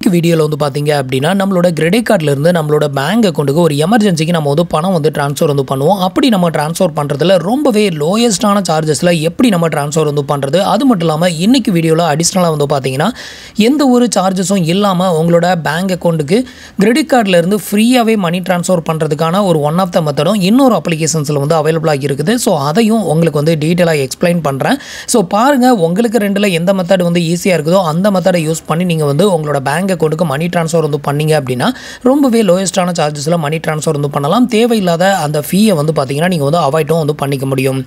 இன்னைக்கு வீடியோல வந்து பாத்தீங்க அப்படினா நம்மளோட கிரெடிட் கார்டுல இருந்து நம்மளோட பேங்க் அக்கவுண்ட்க்கு ஒரு எமர்ஜென்சிக்கு நம்ம வந்து பணம் வந்து ட்ரான்ஸ்ஃபர் வந்து பண்ணுவோம். அப்படி நம்ம ட்ரான்ஸ்ஃபர் பண்றதுல ரொம்பவே லோயஸ்டான சார்ஜஸ்ல எப்படி நம்ம ட்ரான்ஸ்ஃபர் வந்து பண்றது, அது மட்டும் இல்லாம இன்னைக்கு வீடியோல அடிஷனலா வந்து பாத்தீங்கன்னா எந்த ஒரு சார்ஜஸும் இல்லாம உங்களோட பேங்க் அக்கவுண்ட்க்கு கிரெடிட் கார்டுல இருந்து ஃப்ரீயாவே மணி ட்ரான்ஸ்ஃபர் பண்றதுக்கான ஒரு ஒன் ஆஃப் த மெத்தடும் இன்னொரு அப்ளிகேஷன்ஸ்ல வந்து அவைலபிளா இருக்குது. ஸோ அதையும் உங்களுக்கு வந்து டீட்டெயிலா எக்ஸ்பிளைன் பண்றேன். ஸோ பாருங்க, உங்களுக்கு ரெண்டுல எந்த மெத்தட் வந்து ஈஸியா இருக்குதோ அந்த மெத்தடை யூஸ் பண்ணி நீங்க வந்து உங்களோட பேங்க் அக்கவுண்ட்க்கு மணி ட்ரான்ஸ்ஃபர் வந்து பண்ணீங்க அப்படின்னா ரொம்பவே லோயஸ்டான சார்ஜஸ்ல மணி ட்ரான்ஸ்ஃபர் வந்து பண்ணலாம். தேவையில்லாத அந்த ஃபீயை வந்து பாத்தீங்கன்னா நீங்க வந்து அவாய்டும் வந்து பண்ணிக்க முடியும்.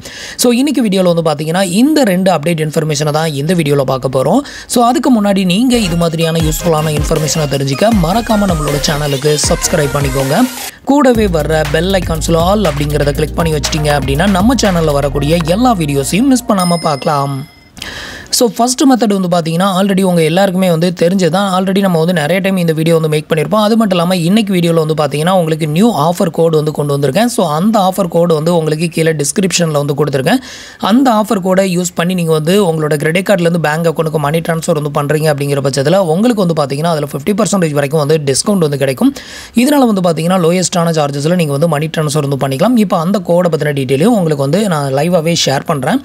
ஸோ இன்னைக்கு வீடியோல வந்து பாத்தீங்கன்னா இந்த ரெண்டு அப்டேட் இன்ஃபர்மேஷனை தான் இந்த வீடியோல பார்க்க போறோம். ஸோ அதுக்கு முன்னாடி நீங்க இது மாதிரியான யூஸ்ஃபுல்லான இன்ஃபர்மேஷனை தெரிஞ்சுக்க மறக்காம நம்மளோட சேனலுக்கு சப்ஸ்கிரைப் பண்ணிக்கோங்க. கூடவே வர்ற பெல் ஐகான்ஸ்ல ஆல் அப்படிங்கிறத கிளிக் பண்ணி வச்சிட்டீங்க அப்படின்னா நம்ம சேனல்ல வரக்கூடிய எல்லா வீடியோஸையும் மிஸ் பண்ணாம பார்க்கலாம். ஸோ ஃபஸ்ட்டு மெத்தட் வந்து பார்த்தீங்கன்னா ஆல்ரெடி உங்கள் எல்லாருக்குமே வந்து தெரிஞ்சது தான். ஆல்ரெடி நம்ம வந்து நிறைய டைம் இந்த வீடியோ வந்து மேக் பண்ணியிருப்போம். அது மட்டும் இல்லாமல் இன்றைக்கி வீடியோவில் வந்து பார்த்தீங்கன்னா உங்களுக்கு நியூ ஆஃபர் கோடு வந்து கொண்டு வந்திருக்கேன். ஸோ அந்த ஆஃபர் கோடு வந்து உங்களுக்கு கீழே டிஸ்கிரிப்ஷனில் வந்து கொடுத்துருக்கேன். அந்த ஆஃபர் கோடை யூஸ் பண்ணி நீங்கள் வந்து உங்களோட கிரெடிட் கார்ட்லேருந்து பேங்க் அக்கௌண்ட்டுக்கு மணி ட்ரான்ஸ்ஃபர் வந்து பண்ணுறீங்க அப்படிங்கிற பட்சத்தில் உங்களுக்கு வந்து பார்த்தீங்கன்னா அதில் 50% வரைக்கும் வந்து டிஸ்கவுண்ட் வந்து கிடைக்கும். இதனால் வந்து பார்த்தீங்கன்னா லோயஸ்டான சார்ஜஸில் நீங்கள் வந்து மணி ட்ரான்ஸ்ஃபர் வந்து பண்ணிக்கலாம். இப்போ அந்த கோடை பற்றின டீட்டெயிலையும் உங்களுக்கு வந்து நான் லைவாகவே ஷேர் பண்ணுறேன்.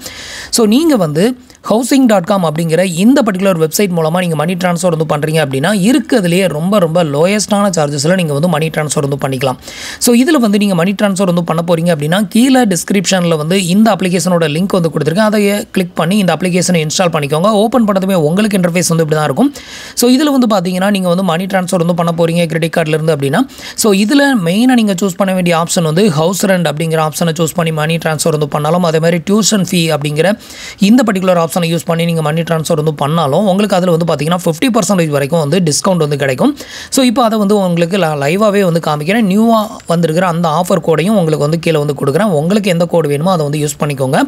ஸோ நீங்கள் வந்து housing.com அப்படிங்கிற இந்த பர்டிகுலர் வெப்சைட் மூலமாக நீங்கள் மணி ட்ரான்ஸ்ஃபர் வந்து பண்ணுறீங்க அப்படின்னா இருக்கிறதுலேயே ரொம்ப லோயஸ்டான சார்ஜஸில் நீங்கள் வந்து மணி ட்ரான்ஸ்ஃபர் வந்து பண்ணிக்கலாம். ஸோ இதில் வந்து நீங்கள் மணி ட்ரான்ஸ்ஃபர் வந்து பண்ண போகிறீங்க அப்படின்னா கீழே டிஸ்கிரிப்ஷனில் வந்து இந்த அப்ளிகேஷனோட லிங்க் வந்து கொடுத்துருக்கேன். அதை கிளிக் பண்ணி இந்த அப்ளிகேஷனை இன்ஸ்டால் பண்ணிக்கோங்க. ஓப்பன் பண்ணதுமே உங்களுக்கு இன்டர்ஃபேஸ் வந்து இப்படி தான் இருக்கும். ஸோ இதில் வந்து பார்த்தீங்கன்னா நீங்கள் வந்து மணி ட்ரான்ஸ்ஃபர் வந்து பண்ண போகிறீங்க கிரெடிட் கார்டிலேருந்து அப்படின்னா ஸோ இதில் மெயினாக நீங்கள் சூஸ் பண்ண வேண்டிய ஆப்ஷன் வந்து ஹவுஸ் ரெண்ட் அப்படிங்கிற ஆப்ஷனை சூஸ் பண்ணி மணி ட்ரான்ஸ்ஃபர் வந்து பண்ணாலும், அதே மாதிரி டியூஷன் ஃபீ அப்படிங்கிற இந்த பர்டிகுலர் ஆப்ஷனை யூஸ் பண்ணி நீங்கள் மணி ட்ரான்ஸ்ஃபர் வந்து பண்ணாலும் உங்களுக்கு அதில் வந்து பார்த்தீங்கன்னா 50% வரைக்கும் வந்து டிஸ்கவுண்ட் வந்து கிடைக்கும். ஸோ இப்போ அதை வந்து உங்களுக்கு லைவாகவே வந்து காமிக்கிறேன். நியூவாக வந்திருக்கிற அந்த ஆஃபர் கோடையும் உங்களுக்கு வந்து கீழே வந்து கொடுக்குறேன். உங்களுக்கு எந்த கோடு வேணுமோ அதை வந்து யூஸ் பண்ணிக்கோங்க.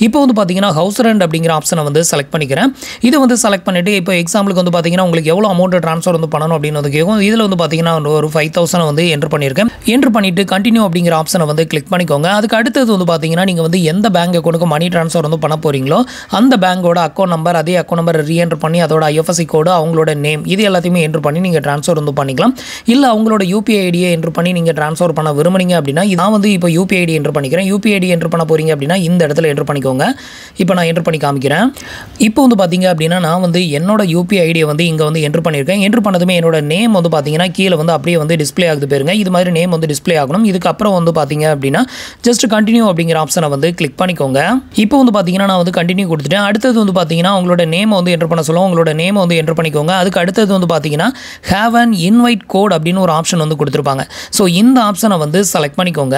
இப்போ வந்து பார்த்தீங்கன்னா ஹவுஸ் ரெண்ட் அப்படிங்கிற ஆப்ஷனை வந்து செலக்ட் பண்ணிக்கிறேன். இதை வந்து செலக்ட் பண்ணிவிட்டு இப்போ எக்ஸாம்பிளுக்கு வந்து பார்த்தீங்கன்னா உங்களுக்கு எவ்வளோ அமௌண்ட் ட்ரான்ஸ்ஃபர் வந்து பண்ணணும் அப்படின்னு வந்து கேட்கும். இதில் வந்து பார்த்தீங்கன்னா ஒரு 5000 வந்து என்ட்ரு பண்ணியிருக்கேன். என்ட்ரு பண்ணிவிட்டு கண்டினியூ அப்படிங்கிற ஆப்ஷனை வந்து கிளிக் பண்ணிக்கோங்க. அதுக்கு அடுத்தது வந்து பார்த்தீங்கன்னா நீங்கள் வந்து எந்த பேங்க் அக்கௌண்ட்டுக்கு மணி ட்ரான்ஸ்ஃபர் வந்து பண்ண போகிறீங்களோ அந்த பேங்கோட அக்கௌண்ட் நம்பர், அதே அக்கௌண்ட் நம்பர் ரீஎன்ட்ரு பண்ணி அதோட ஐஎஃப்எஸ்சி கோடு, அவங்களோட நேம், இது எல்லாத்தையுமே என்ட்ரு பண்ணி நீங்கள் ட்ரான்ஸ்ஃபர் வந்து பண்ணிக்கலாம். இல்லை அவங்களோட யூபிஐ ஐடியை என்ட்ரு பண்ணி நீங்கள் ட்ரான்ஸ்ஃபர் பண்ண விரும்புனீங்க அப்படின்னா நான் வந்து இப்போ யூபிஐ ஐடி என்ட்ரு பண்ணிக்கிறேன். யூபிஐ ஐடி என்ட்ரு பண்ண போகிறீங்க அப்படின்னா இந்த இடத்துல என்ட்ரு பண்ணிக்கோங்க. இப்போ நான் என்ட்ரு பண்ணி காமிக்கிறேன். இப்போ வந்து பார்த்தீங்க அப்படின்னா நான் வந்து என்னோட யூபிஐ ஐடியை வந்து இங்கே வந்து என்ட்ரு பண்ணியிருக்கேன். என்ட்ரு பண்ணதுமே என்னோட நேம் வந்து பார்த்தீங்கன்னா கீழே வந்து அப்படியே வந்து டிஸ்பிளே ஆகுது பாருங்க. இது மாதிரி நேம் வந்து டிஸ்பிளே ஆகணும். இதுக்கப்புறம் வந்து பார்த்தீங்க அப்படின்னா ஜஸ்ட் கண்டினியூ அப்படிங்கிற ஆப்ஷனை வந்து கிளிக் பண்ணிக்கோங்க. இப்போ வந்து பார்த்தீங்கன்னா நான் வந்து கண்டினியூ கொடுத்துட்டேன். அடுத்தது வந்து பார்த்தீங்கன்னா உங்களோட நேம் வந்து என்ட்ரு பண்ண சொல்லுவோம். உங்களோட நேம் வந்து என்ட்ரு பண்ணிக்கோங்க. அதுக்கு அடுத்தது வந்து பார்த்தீங்கன்னா ஹேவ் அன் இன்வைட் கோட் அப்படின்னு ஒரு ஆப்ஷன் வந்து கொடுத்துருப்பாங்க. ஸோ இந்த ஆப்ஷனை வந்து செலக்ட் பண்ணிக்கோங்க.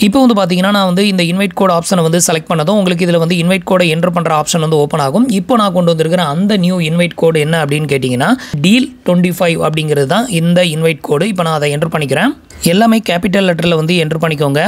இப்போ வந்து பார்த்தீங்கன்னா நான் வந்து இந்த இன்வைட் கோட் ஆப்ஷனை வந்து செலக்ட் பண்ணதும் உங்களுக்கு இதில் வந்து இன்வைட் கோடை என்ட்ரு பண்ணுற ஆப்ஷன் வந்து ஓப்பன் ஆகும். இப்போ நான் கொண்டு வந்திருக்கிற அந்த நியூ இன்வைட் கோடு என்ன அப்படின்னு கேட்டிங்கன்னா டீல் 25 அப்படிங்கிறது தான் இந்த இன்வைட் கோடு. இப்போ நான் அதை என்ட்ரு பண்ணிக்கிறேன். எல்லாமே கேபிட்டல் லெட்டரில் வந்து என்ட்ரு பண்ணிக்கோங்க.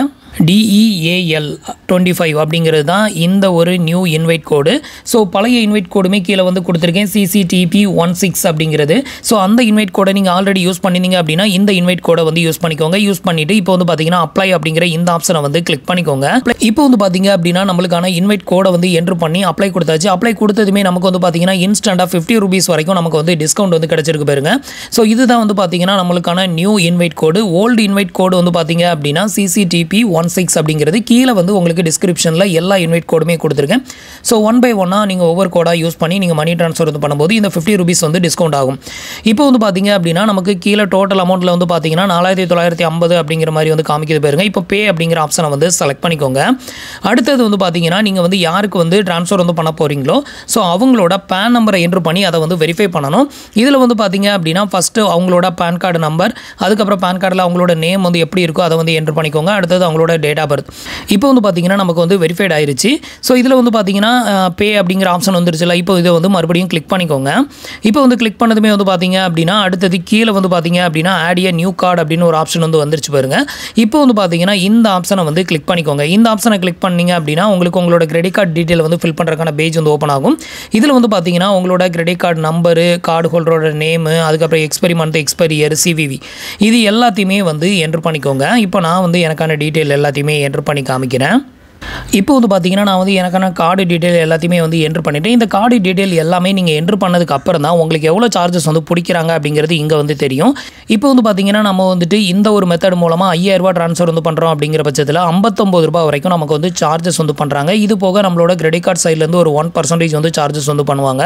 DEAL 25 அப்படிங்கிறது தான் இந்த ஒரு நியூ இன்வைட் கோடு. ஸோ பழைய இன்வைட் கோடுமே கீழே வந்து கொடுத்துருக்கேன், CCTP 16 அப்படிங்கிறது. ஸோ அந்த இன்வைட் கோடை நீங்கள் ஆல்ரெடி யூஸ் பண்ணிங்க அப்படின்னா இந்த இன்வைட் கோடை வந்து யூஸ் பண்ணிக்கோங்க. யூஸ் பண்ணிவிட்டு இப்போ வந்து பார்த்தீங்கன்னா அப்ளை அப்படிங்கிற இந்த ஆப்ஷனை வந்து கிளிக் பண்ணிக்கோங்க. இப்போ வந்து பார்த்தீங்க அப்படின்னா நம்மளுக்கான இன்வைட் கோடை வந்து என்ட்ரு பண்ணி அப்ளை கொடுத்தாச்சு. அப்ளை கொடுத்ததுமே நமக்கு வந்து பார்த்தீங்கன்னா இன்ஸ்டன்டாக 50 ரூபீஸ் வரைக்கும் நமக்கு வந்து டிஸ்கவுண்ட் வந்து கிடைச்சிருக்கு பாருங்க. ஸோ இதுதான் வந்து பார்த்தீங்கன்னா நம்மளுக்கான நியூ இன்வைட் கோடு. ஓல்டு இன்வைட் கோடு வந்து பார்த்தீங்க அப்படின்னா CCTP 16 அப்படிங்கிறது. கீழே வந்து உங்களுக்கு டிஸ்கிரிப்ஷனில் எல்லா இன்வைட் கோடுமே கொடுத்துருக்கேன். ஸோ ஒன் பை ஒன்னாக நீங்கள் ஒவ்வொரு கோடாக யூஸ் பண்ணி நீங்கள் மணி ட்ரான்ஸ்ஃபர் வந்து பண்ணும்போது இந்த 50 ரூபீஸ் வந்து டிஸ்கவுண்ட் ஆகும். இப்போ வந்து பார்த்தீங்க அப்படின்னா நமக்கு கீழே டோட்டல் அமௌண்ட்டில் வந்து பார்த்தீங்கன்னா 4950 அப்படிங்கிற மாதிரி வந்து காமிக்கிறது பாருங்க. இப்போ பே அப்படிங்கிற ஆப்ஷனை வந்து செலக்ட் பண்ணிக்கோங்க. அடுத்தது வந்து பார்த்தீங்கன்னா நீங்கள் வந்து யாருக்கு வந்து ட்ரான்ஸ்ஃபர் வந்து பண்ண போகிறீங்களோ ஸோ அவங்களோட பேன் நம்பரை என்ட்ரு பண்ணி அதை வந்து வெரிஃபை பண்ணணும். இதில் வந்து பார்த்தீங்க அப்படின்னா ஃபஸ்ட்டு அவங்களோட பேன் கார்டு நம்பர், அதுக்கப்புறம் பேன் கார்டில் அவங்களோட நேம் வந்து எப்படி இருக்கோ அதை வந்து என்ட்ரு பண்ணிக்கோங்க. அடுத்தது அவங்களோட டேட் ஆஃப் பர்த். இப்போ வந்து பார்த்தீங்கன்னா நமக்கு வந்து வெரிஃபைட் ஆயிருச்சு. ஸோ இதில் வந்து பார்த்தீங்கன்னா பே அப்படிங்கிற ஆப்ஷன் வந்துருச்சுல. இப்போ இதை வந்து மறுபடியும் கிளிக் பண்ணிக்கோங்க. இப்போ வந்து கிளிக் பண்ணதுமே வந்து பார்த்தீங்க அப்படின்னா அடுத்தது கீழே வந்து பார்த்தீங்க அப்படின்னா ஆட் ஏ நியூ கார்டு அப்படின்னு ஒரு ஆப்ஷன் வந்து வந்துருச்சு பாருங்க. இப்போ வந்து பார்த்தீங்கன்னா இந்த ஆப்ஷனை வந்து கிளிக் பண்ணிக்கோங்க. இந்த ஆப்ஷனை கிளிக் பண்ணீங்க அப்படின்னா உங்களுக்கு உங்களோட கிரெடிட் கார்டு டீட்டெயில் வந்து ஃபில் பண்ணுறதுக்கான பேஜ் வந்து ஓப்பன் ஆகும். இதில் வந்து பார்த்தீங்கன்னா உங்களோட கிரெடிட் கார்டு நம்பரு, கார்டு ஹோல்டரோட நேமு, அதுக்கப்புறம் expiry month, expiry year, CVV இது எல்லாத்தையுமே வந்து என்ட்ரு பண்ணிக்கோங்க. இப்போ நான் வந்து எனக்கான டீட்டெயில் எல்லாத்தையுமே என்ட்ரு பண்ணி காமிக்கிறேன். இப்போ வந்து பார்த்தீங்கன்னா நான் வந்து எனக்கான கார்டு டீட்டெயில் எல்லாத்தையுமே வந்து என்ட்ரு பண்ணிவிட்டேன். இந்த கார்டு டீட்டெயில் எல்லாமே நீங்கள் என்ட்ரு பண்ணதுக்கு அப்புறம் தான் உங்களுக்கு எவ்வளோ சார்ஜஸ் வந்து பிடிக்கிறாங்க அப்படிங்கிறது இங்கே வந்து தெரியும். இப்போ வந்து பார்த்தீங்கன்னா நம்ம வந்துட்டு இந்த ஒரு மெத்தட் மூலமாக ரூ. 5000 ட்ரான்ஸ்ஃபர் வந்து பண்ணுறோம் அப்படிங்கிற பட்சத்தில் ரூ. 59 வரைக்கும் நமக்கு வந்து சார்ஜஸ் வந்து பண்ணுறாங்க. இது போக நம்மளோட கிரெடிட் கார்டு சைட்லேருந்து ஒரு 1% வந்து சார்ஜஸ் வந்து பண்ணுவாங்க.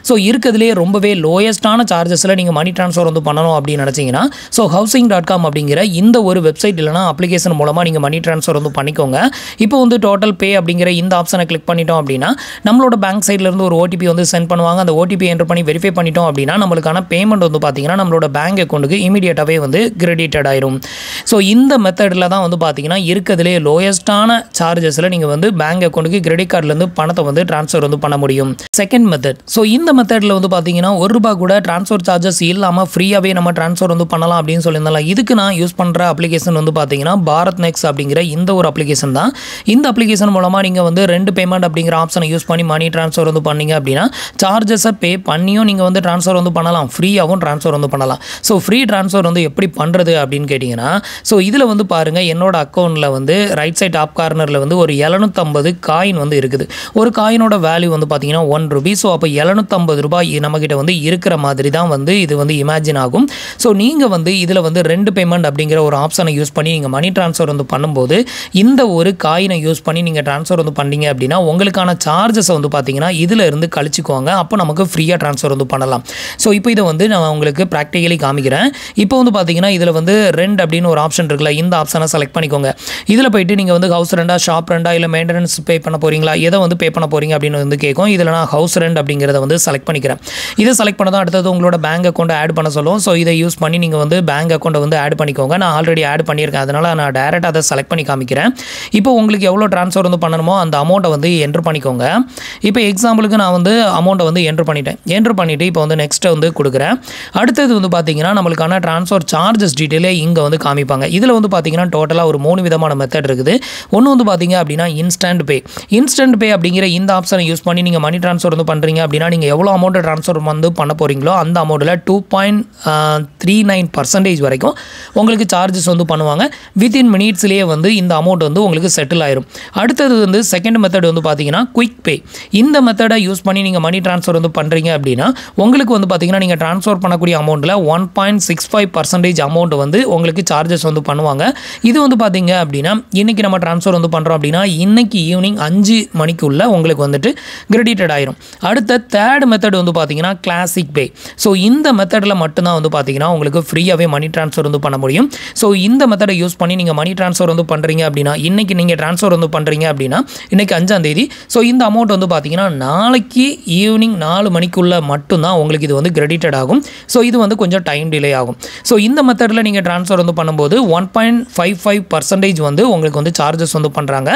ஸோ இருக்கிறதுலேயே ரொம்பவே லோயஸ்ட்டான சார்ஜஸில் நீங்கள் மணி ட்ரான்ஸ்ஃபர் வந்து பண்ணணும் அப்படின்னு நினச்சிங்கன்னா ஸோ housing.com அப்படிங்கிற இந்த ஒரு வெப்சைட் இல்லைனா அப்ளிகேஷன் மூலமாக நீங்கள் மணி ட்ரான்ஸ்ஃபர் வந்து பண்ணிக்கோங்க. இப்போ வந்து டோட்டல் பே அப்படிங்கிற இந்த ஆப்ஷனை கிளிக் பண்ணிட்டோம் அப்படின்னா நம்மளோட பேங்க் சைட்லேருந்து ஒரு ஓடிபி வந்து சென்ட் பண்ணுவாங்க. அந்த ஓடிபி என்டர் பண்ணி வெரிஃபை பண்ணிட்டோம் அப்படின்னா நம்மளுக்கான பேமெண்ட் வந்து பார்த்தீங்கன்னா நம்மளோட பேங்க் அக்கௌண்ட்டுக்கு இமீடியட்டாகவே வந்து கிரெடிட்டட் ஆயிரும். ஸோ இந்த மெத்தடில் தான் வந்து பார்த்தீங்கன்னா இருக்கிறதுலே லோயஸ்ட்டான சார்ஜஸில் நீங்கள் வந்து பேங்க் அக்கௌண்ட்டுக்கு கிரெடிட் கார்டிலேருந்து பணத்தை வந்து ட்ரான்ஸ்ஃபர் வந்து பண்ண முடியும். Second method. ஸோ இந்த மெத்தடில் வந்து பார்த்தீங்கன்னா ₹1 கூட ட்ரான்ஸ்ஃபர் சார்ஜஸ் இல்லாமல் ஃப்ரீயாகவே நம்ம ட்ரான்ஸ்ஃபர் வந்து பண்ணலாம் அப்படின்னு சொல்லியிருந்தாலும் இதுக்கு நான் யூஸ் பண்ணுற அப்ளிகேஷன் வந்து பார்த்தீங்கன்னா பாரத் நெக்ஸ்ட் அப்படிங்கிற இந்த ஒரு அப்ளிகேஷன் தான். இந்த அப்ளிகேஷன் மூலமாக நீங்கள் வந்து 2 பேமெண்ட் அப்படிங்கிற ஆப்ஷனை யூஸ் பண்ணி மணி ட்ரான்ஸ்ஃபர் வந்து பண்ணீங்க அப்படின்னா சார்ஜஸை பே பண்ணியும் நீங்கள் வந்து ட்ரான்ஸ்ஃபர் வந்து பண்ணலாம், ஃப்ரீயாகவும் ட்ரான்ஸ்ஃபர் வந்து பண்ணலாம். ஸோ ஃப்ரீ ட்ரான்ஸ்ஃபர் வந்து எப்படி பண்ணுறது அப்படின்னு கேட்டிங்கன்னா ஸோ இதில் வந்து பாருங்கள் என்னோட அக்கௌண்ட்டில் வந்து ரைட் சைட் டாப் கார்னரில் வந்து ஒரு 750 காயின் வந்து இருக்குது. ஒரு காயினோட வேல்யூ வந்து பார்த்தீங்கன்னா ₹1. ஸோ அப்போ ₹750 நம்மக்கிட்ட வந்து இருக்கிற மாதிரி தான் வந்து இது வந்து இமேஜின் ஆகும். ஸோ நீங்கள் வந்து இதில் வந்து 2 பேமெண்ட் அப்படிங்கிற ஒரு ஆப்ஷனை யூஸ் பண்ணி நீங்கள் மணி ட்ரான்ஸ்ஃபர் வந்து பண்ணும்போது இந்த ஒரு காயினை யூஸ் பண்ணி நீங்கள் ட்ரான்ஸ்ஃபர் வந்து பண்ணீங்க அப்படின்னா உங்களுக்கான சார்ஜஸை வந்து பார்த்தீங்கன்னா இதில் இருந்து கழிச்சுக்குவாங்க. அப்போ நமக்கு ஃப்ரீயாக ட்ரான்ஸ்ஃபர் வந்து பண்ணலாம். ஸோ இப்போ இதை வந்து நான் உங்களுக்கு ப்ராக்டிக்கலி காமிக்கிறேன். இப்போ வந்து பார்த்தீங்கன்னா இதில் வந்து ரெண்ட் அப்படின்னு ஒரு ஆப்ஷன் இருக்குல்ல, இந்த ஆப்ஷனை செலக்ட் பண்ணிக்கோங்க. இதில் போயிட்டு நீங்கள் வந்து ஹவுஸ் ரெண்டா, ஷாப் ரெண்டா, இல்லை மெயின்டெனன்ஸ் பே பண்ண போகிறீங்களா, எதை வந்து பே பண்ண போகிறீங்க அப்படின்னு வந்து கேட்கும். இதில் நான் ஹவுஸ் ரெண்ட் அப்படிங்கிறத வந்து செலக்ட் பண்ணிக்கிறேன். இதை செலக்ட் பண்ணதான் அடுத்தது உங்களோட பேங்க் அக்கௌண்ட்டை ஆட் பண்ண சொல்லும். ஸோ இதை யூஸ் பண்ணி நீங்கள் வந்து பேங்க் அக்கௌண்ட்டை வந்து ஆட் பண்ணிக்கோங்க. நான் ஆல்ரெடி ஆட் பண்ணியிருக்கேன், அதனால் நான் டேரெக்டாக அதை செலக்ட் பண்ணி காமிக்கிறேன். இப்போ உங்களுக்கு எவ்வளோ ட்ரான்ஸ்ஃபர் வந்து பண்ணணுமோ அந்த அமௌண்ட்டை வந்து என்ட்ரு பண்ணிக்கோங்க. இப்போ எக்ஸாம்பிளுக்கு நான் வந்து அமௌண்ட்டை வந்து என்ட்ரு பண்ணிட்டேன். என்ட்ரு பண்ணிவிட்டு இப்போ வந்து நெக்ஸ்ட்டு வந்து கொடுக்குறேன். அடுத்தது வந்து பார்த்தீங்கன்னா நம்மளுக்கான ட்ரான்ஸ்ஃபர் சார்ஜஸ் டீட்டெயிலே இங்கே வந்து காமிப்பாங்க. இதில் வந்து பார்த்தீங்கன்னா டோட்டலாக ஒரு 3 விதமான மெத்தட் இருக்குது. ஒன்று வந்து பார்த்தீங்க அப்படின்னா இன்ஸ்டன்ட் பே. இன்ஸ்டன்ட் பே அப்படிங்கிற இந்த ஆப்ஷனை யூஸ் பண்ணி நீங்கள் மணி ட்ரான்ஸ்ஃபர் வந்து பண்ணுறீங்க அப்படின்னா நீங்கள் எவ்வளோ அமௌண்ட்டை ட்ரான்ஸ்ஃபர் வந்து பண்ண போகிறீங்களோ அந்த அமௌண்ட்டில் 2.39% வரைக்கும் உங்களுக்கு சார்ஜஸ் வந்து பண்ணுவாங்க. வித்தின் மினிட்ஸ்லேயே வந்து இந்த அமௌண்ட் வந்து உங்களுக்கு செட்டில் ஆயிரும். அடுத்தது வந்து செகண்ட் மெத்தட் வந்து பார்த்தீங்கன்னா குயிக் பே. இந்த மெத்தடை யூஸ் பண்ணி நீங்கள் மணி ட்ரான்ஸ்ஃபர் வந்து பண்ணுறீங்க அப்படின்னா உங்களுக்கு வந்து பார்த்தீங்கன்னா நீங்கள் ட்ரான்ஸ்ஃபர் பண்ணக்கூடிய அமௌண்ட்டில் 1.65% அமௌண்ட் வந்து உங்களுக்கு சார்ஜஸ் வந்து பண்ணுவாங்க. இது வந்து பார்த்தீங்க அப்படின்னா இன்றைக்கி நம்ம ட்ரான்ஸ்ஃபர் வந்து பண்ணுறோம் அப்படின்னா இன்றைக்கி ஈவினிங் 5 மணிக்குள்ளே உங்களுக்கு வந்துட்டு கிரெடிட்டட் ஆயிரும். அடுத்த தேர்ட் மெத்தட் வந்து பார்த்தீங்கன்னா கிளாசிக் பே. ஸோ இந்த மெத்தடில் மட்டும்தான் வந்து பார்த்தீங்கன்னா உங்களுக்கு ஃப்ரீயாகவே மணி ட்ரான்ஸ்ஃபர் வந்து பண்ண முடியும். ஸோ இந்த மெத்தடை யூஸ் பண்ணி நீங்கள் மணி ட்ரான்ஸ்ஃபர் வந்து பண்ணுறீங்க அப்படின்னா இன்றைக்கி நீங்கள் ட்ரான்ஸ்ஃபர் வந்து பண்ணுறீங்க அப்படின்னா இன்றைக்கி 5ஆம் தேதி. ஸோ இந்த அமௌண்ட் வந்து பார்த்தீங்கன்னா நாளைக்கு ஈவினிங் 4 மணிக்குள்ளே மட்டும்தான் உங்களுக்கு இது வந்து கிரெடிட்டட் ஆகும். ஸோ இது வந்து கொஞ்சம் டைம் டிலே ஆகும். ஸோ இந்த மெத்தடில் நீங்கள் ட்ரான்ஸ்ஃபர் வந்து பண்ணும்போது 1.55% வந்து உங்களுக்கு வந்து சார்ஜஸ் வந்து பண்ணுறாங்க.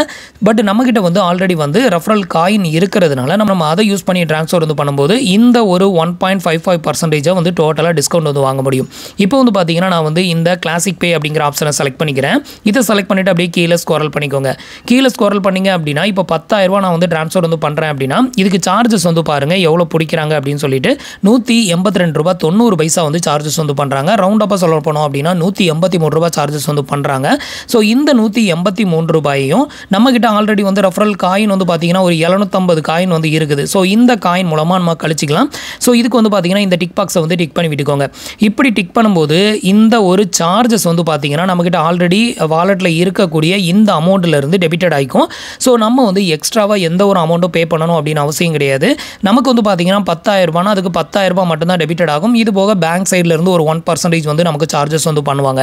பட் நம்மக்கிட்ட வந்து ஆல்ரெடி வந்து ரெஃபரல் காயின் இருக்கிறதுனால நம்ம அதை யூஸ் பண்ணி ட்ரான்ஸ்ஃபர் வந்து பண்ணும்போது இந்த ஒரு 1.55% வந்து டோட்டலாக டிஸ்கவுண்ட் வந்து வாங்க முடியும். இப்போ வந்து பார்த்தீங்கன்னா நான் வந்து இந்த கிளாசிக் பே அப்படிங்கிற ஆப்ஷனை செலக்ட் பண்ணிக்கிறேன். இதை செலக்ட் பண்ணிவிட்டு அப்படியே கீழே ஸ்க்ரோல் பண்ணிக்கோங்க. கீழே ஸ்க்ரோல் பண்ணிங்க அப்படின்னா இப்போ ₹10,000 நான் வந்து ட்ரான்ஸ்ஃபர் வந்து பண்ணுறேன் அப்படின்னா இதுக்கு சார்ஜஸ் வந்து பாருங்கள் எவ்வளோ பிடிக்கிறாங்க அப்படின்னு சொல்லிட்டு ₹182.90 வந்து சார்ஜஸ் வந்து பண்ணுறாங்க. ரவுண்ட் அப்பாக சொல்ல போனோம் அப்படின்னா ₹183 சார்ஜஸ் வந்து பண்ணுறாங்க. ஸோ இந்த ₹183 நம்மக்கிட்ட ஆல்ரெடி வந்து ரெஃபரல் காயின் வந்து பார்த்தீங்கன்னா ஒரு 750 காயின் வந்து இருக்குது. ஸோ இந்த காயின் மூலமாக நம்ம கழிச்சிக்கலாம். ஸோ இதுக்கு வந்து பார்த்தீங்கன்னா இந்த டிக் பாக்ஸை வந்து டிக் பண்ணி விட்டுக்கோங்க. இப்படி டிக் பண்ணும்போது இந்த ஒரு சார்ஜஸ் வந்து பார்த்தீங்கன்னா நம்மக்கிட்ட ஆல்ரெடி வாலெட்டில் இருக்கக்கூடிய இந்த அமௌண்ட்டிலேருந்து டெபிட்டட் ஆகிக்கும். ஸோ நம்ம வந்து எக்ஸ்ட்ராவாக எந்த ஒரு அமௌண்ட்டும் பே பண்ணணும் அப்படின்னு அவசியம் கிடையாது. நமக்கு வந்து பார்த்தீங்கன்னா ₹10,000 அதுக்கு ₹10,000 மட்டும்தான் டெபிட்டட் ஆகும். இது போக பேங்க் சைட்லேருந்து ஒரு 1% வந்து நமக்கு சார்ஜஸ் வந்து பண்ணுவாங்க.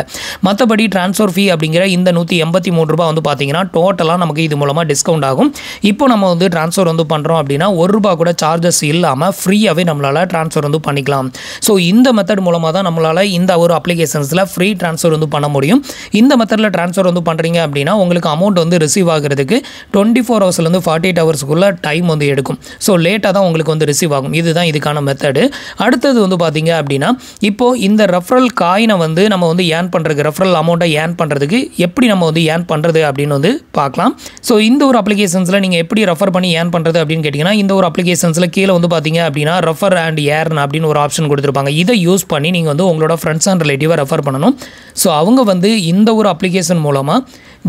மற்றபடி ட்ரான்ஸ்ஃபர் ஃபீ அப்படிங்கிற இந்த ₹183 வந்து பார்த்தீங்கன்னா டோட்டலாக நமக்கு இது மூலமாக டிஸ்கவுண்ட் ஆகும். இப்போ நம்ம வந்து ட்ரான்ஸ்ஃபர் வந்து பண்ணுறோம் அப்படின்னா ₹1 கூட சார்ஜஸ் இல்லாமல் ஃப்ரீயாகவே நம்மளால் ட்ரான்ஸ்ஃபர் வந்து பண்ணிக்கலாம். ஸோ இந்த மெத்தட் மூலமாக தான் நம்மளால் இந்த ஒரு அப்ளிகேஷன்ஸில் ஃப்ரீ ட்ரான்ஸ்ஃபர் வந்து பண்ண முடியும். இந்த மெத்தடில் ட்ரான்ஸ்ஃபர் வந்து பண்ணுறீங்க அப்படின்னா உங்களுக்கு அமௌண்ட் வந்து ரிசீவ் ஆகிறதுக்கு 24 ஹவர்ஸ்லேருந்து 48 ஹவர்ஸ்க்குள்ளே டைம் வந்து எடுக்கும். ஸோ லேட்டாக தான் உங்களுக்கு வந்து ரிசீவ் ஆகும். இதுதான் இதுக்கான மெத்தடு. அடுத்தது வந்து பார்த்தீங்க அப்படின்னா இப்போது இந்த ரெஃபரல் காயினை வந்து நம்ம வந்து ஏர்ன் பண்ணுறதுக்கு ரெஃபரல் அமௌண்ட்டை ஏர்ன் பண்ணுறதுக்கு எப்படி நம்ம வந்து ஏர்ன் பண்ணுறது அப்படின்னு வந்து பார்க்கலாம். ஸோ இந்த ஒரு அப்ளிகேஷன்ஸில் நீங்கள் எப்படி ரெஃபர் பண்ணி ஏர்ன் பண்ணுறது அப்படின்னு கேட்டிங்கன்னா இந்த ஒரு அப்ளிகேஷன்ஸில் கீழே வந்து பார்த்தீங்க அப்படின்னா ரெஃபர் அண்ட் ஏர்ன் அப்படின்னு ஒரு ஆப்ஷன் கொடுத்துருப்பாங்க. இதை யூஸ் பண்ணி நீங்கள் வந்து உங்களோட ஃப்ரெண்ட்ஸ் அண்ட் ரிலேட்டிவை ரெஃபர் பண்ணணும். ஸோ அவங்க வந்து இந்த ஒரு அப்ளிகேஷன் மூலமாக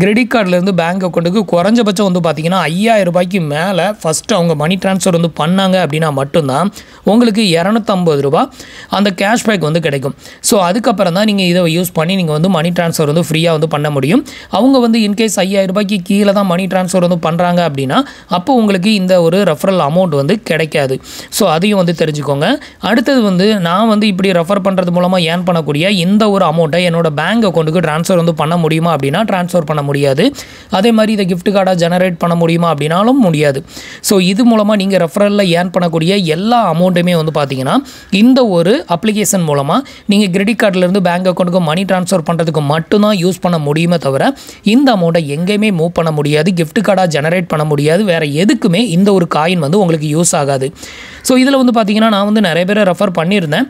கிரெடிட் கார்டிலேருந்து பேங்க் அக்கௌண்ட்டுக்கு குறைஞ்சபட்சம் வந்து பார்த்தீங்கன்னா 5000 ரூபாய்க்கு மேலே ஃபஸ்ட்டு அவங்க மணி ட்ரான்ஸ்ஃபர் வந்து பண்ணாங்க அப்படின்னா மட்டும்தான் உங்களுக்கு 250 ரூபா அந்த கேஷ்பேக் வந்து கிடைக்கும். ஸோ அதுக்கப்புறம் தான் நீங்கள் இதை யூஸ் பண்ணி நீங்கள் வந்து மணி ட்ரான்ஸ்ஃபர் வந்து ஃப்ரீயாக வந்து பண்ண முடியும். அவங்க வந்து இன்கேஸ் 5000 ரூபாய்க்கு கீழே தான் மணி ட்ரான்ஸ்ஃபர் வந்து பண்ணுறாங்க அப்படின்னா அப்போ உங்களுக்கு இந்த ஒரு ரெஃபரல் அமௌண்ட் வந்து கிடைக்காது. ஸோ அதையும் வந்து தெரிஞ்சுக்கோங்க. அடுத்தது வந்து நான் வந்து இப்படி ரெஃபர் பண்ணுறது மூலமாக ஏர்ன் பண்ணக்கூடிய இந்த ஒரு அமௌண்ட்டை என்னோட பேங்க் அக்கௌண்ட்டுக்கு ட்ரான்ஸ்ஃபர் வந்து பண்ண முடியுமா அப்படின்னா ட்ரான்ஸ்ஃபர் பண்ண முடியாது. அதே மாதிரி இதை கிஃப்ட் கார்டாக ஜெனரேட் பண்ண முடியுமா அப்படின்னாலும் முடியாது. ஸோ இது மூலமாக நீங்கள் ரெஃபரலில் ஏர்ன் பண்ணக்கூடிய எல்லா அமௌண்ட்டுமே வந்து பார்த்தீங்கன்னா இந்த ஒரு அப்ளிகேஷன் மூலமாக நீங்கள் கிரெடிட் கார்டிலேருந்து பேங்க் அக்கௌண்ட்டுக்கு மணி ட்ரான்ஸ்ஃபர் பண்ணுறதுக்கு மட்டும்தான் யூஸ் பண்ண முடியுமே தவிர இந்த அமௌண்ட்டை எங்கேயுமே மூவ் பண்ண முடியாது, கிஃப்ட் கார்டாக ஜெனரேட் பண்ண முடியாது, வேறு எதுக்குமே இந்த ஒரு காயின் வந்து உங்களுக்கு யூஸ் ஆகாது. ஸோ இதில் வந்து பார்த்தீங்கன்னா நான் வந்து நிறைய பேரை ரெஃபர் பண்ணியிருந்தேன்.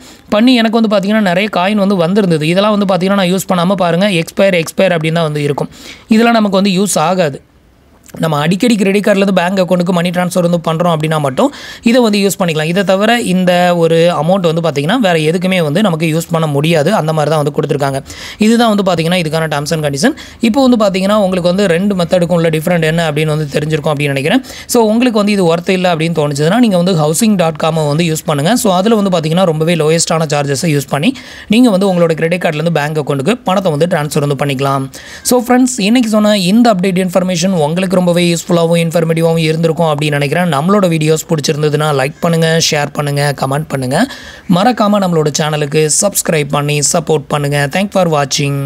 எனக்கு வந்து பார்த்தீங்கன்னா நிறைய காயின் வந்து வந்திருந்தது. இதெல்லாம் வந்து பார்த்தீங்கன்னா நான் யூஸ் பண்ணாமல் பாருங்கள் எக்ஸ்பயர் அப்படின்னு தான் வந்து இருக்கும். இதெல்லாம் நமக்கு வந்து யூஸ் ஆகாது. நம்ம அடிக்கடி கிரெடிட் கார்டிலேருந்து பேங்க் அக்கௌண்ட்டுக்கு மணி ட்ரான்ஸ்ஃபர் வந்து பண்ணுறோம் அப்படின்னா மட்டும் இதை வந்து யூஸ் பண்ணிக்கலாம். இதை தவிர இந்த ஒரு அமௌண்ட் வந்து பார்த்திங்கன்னா வேறு எதுக்குமே வந்து நமக்கு யூஸ் பண்ண முடியாது. அந்த மாதிரி தான் வந்து கொடுத்துருக்காங்க. இதுதான் வந்து பார்த்திங்கன்னா இதுக்கான டர்ம்ஸ் அண்ட் கண்டிஷன். இப்போ வந்து பார்த்திங்கன்னா உங்களுக்கு வந்து 2 மெத்தடுக்கும் உள்ள டிஃப்ரெண்ட் என்ன அப்படின்னு வந்து தெரிஞ்சிருக்கும் அப்படின்னு நினைக்கிறேன். ஸோ உங்களுக்கு வந்து இது ஒர்த் இல்லை அப்படின்னு தோணுச்சுன்னா நீங்கள் வந்து housing.com வந்து யூஸ் பண்ணுங்கள். ஸோ அதில் வந்து பார்த்திங்கன்னா ரொம்பவே லோயஸ்ட்டான சார்ஜஸை யூஸ் பண்ணி நீங்கள் வந்து உங்களோட கிரெடிட் கார்டிலேருந்து பேங்க் அக்கௌண்ட்டுக்கு பணத்தை வந்து ட்ரான்ஸ்ஃபர் வந்து பண்ணிக்கலாம். ஸோ ஃப்ரெண்ட்ஸ், இன்றைக்கி சொன்ன இந்த அப்டேட் இன்ஃபர்மேஷன் உங்களுக்கு ரொம்பவே யூஸ்ஃபுல்லாகவும் இன்ஃபர்மேட்டிவாகவும் இருந்திருக்கும் அப்படின்னு நினைக்கிறேன். நம்மளோட வீடியோஸ் பிடிச்சிருந்ததுன்னா லைக் பண்ணுங்கள், ஷேர் பண்ணுங்கள், கமெண்ட் பண்ணுங்கள். மறக்காமல் நம்மளோட சேனலுக்கு சப்ஸ்கிரைப் பண்ணி சப்போர்ட் பண்ணுங்கள். தேங்க்ஸ் ஃபார் வாட்சிங்.